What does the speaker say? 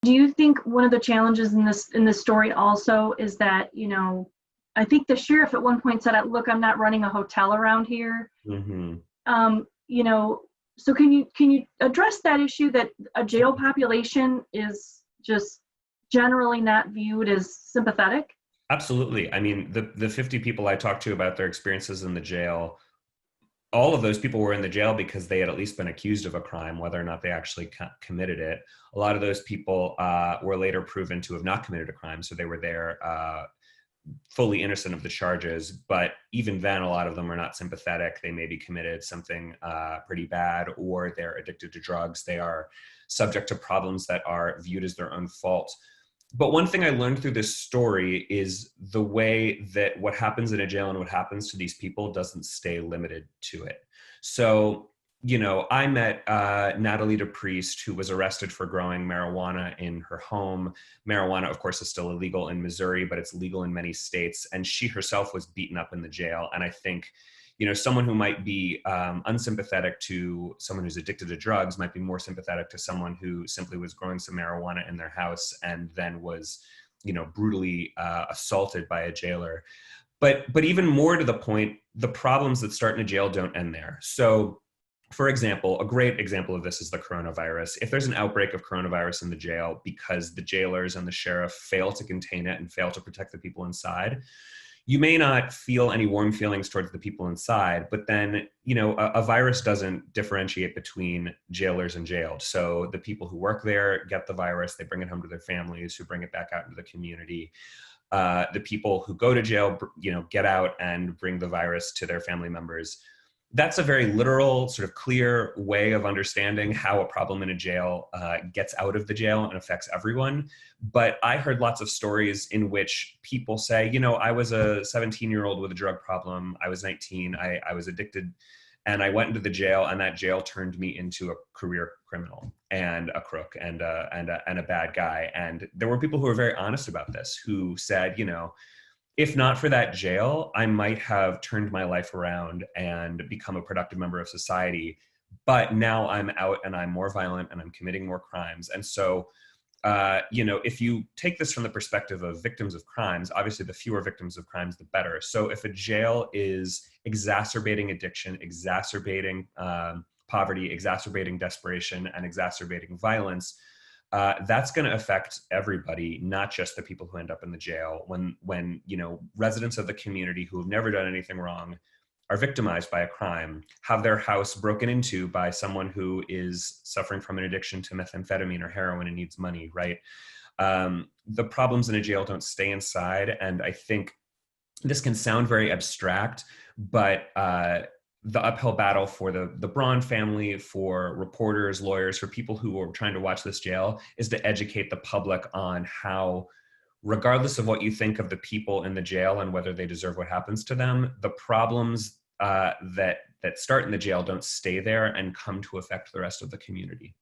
Do you think one of the challenges in this story also is that, I think the sheriff at one point said, "Look, I'm not running a hotel around here." Hmm. Um, you know, so can you address that issue that a jail population is just generally not viewed as sympathetic? Absolutely. I mean, the 50 people I talked to about their experiences in the jail, all of those people were in the jail because they had at least been accused of a crime, whether or not they actually committed it. A lot of those people were later proven to have not committed a crime, so they were there fully innocent of the charges. But even then, a lot of them are not sympathetic. They maybe committed something pretty bad, or they're addicted to drugs. They are subject to problems that are viewed as their own fault. But one thing I learned through this story is the way that what happens in a jail and what happens to these people doesn't stay limited to it. So, I met Natalie DePriest, who was arrested for growing marijuana in her home. Marijuana, of course, is still illegal in Missouri, but it's legal in many states. And she herself was beaten up in the jail. And I think someone who might be unsympathetic to someone who's addicted to drugs might be more sympathetic to someone who simply was growing some marijuana in their house and then was, brutally assaulted by a jailer. But even more to the point, the problems that start in a jail don't end there. So, for example, a great example of this is the coronavirus. If there's an outbreak of coronavirus in the jail because the jailers and the sheriff fail to contain it and fail to protect the people inside, you may not feel any warm feelings towards the people inside, but then, a virus doesn't differentiate between jailers and jailed. So the people who work there get the virus, they bring it home to their families, who bring it back out into the community. The people who go to jail, get out and bring the virus to their family members. That's a very literal, sort of clear way of understanding how a problem in a jail gets out of the jail and affects everyone. But I heard lots of stories in which people say, I was a 17-year-old with a drug problem. I was 19. I was addicted. And I went into the jail, and that jail turned me into a career criminal and a crook and a bad guy. And there were people who were very honest about this, who said, if not for that jail, I might have turned my life around and become a productive member of society. But now I'm out and I'm more violent and I'm committing more crimes. And so, if you take this from the perspective of victims of crimes, obviously the fewer victims of crimes, the better. So if a jail is exacerbating addiction, exacerbating poverty, exacerbating desperation, and exacerbating violence, that's going to affect everybody, not just the people who end up in the jail. When residents of the community who have never done anything wrong are victimized by a crime, have their house broken into by someone who is suffering from an addiction to methamphetamine or heroin and needs money, right? The problems in a jail don't stay inside, and I think this can sound very abstract, but the uphill battle for the Braun family, for reporters, lawyers, for people who are trying to watch this jail is to educate the public on how, regardless of what you think of the people in the jail and whether they deserve what happens to them, the problems that start in the jail don't stay there and come to affect the rest of the community.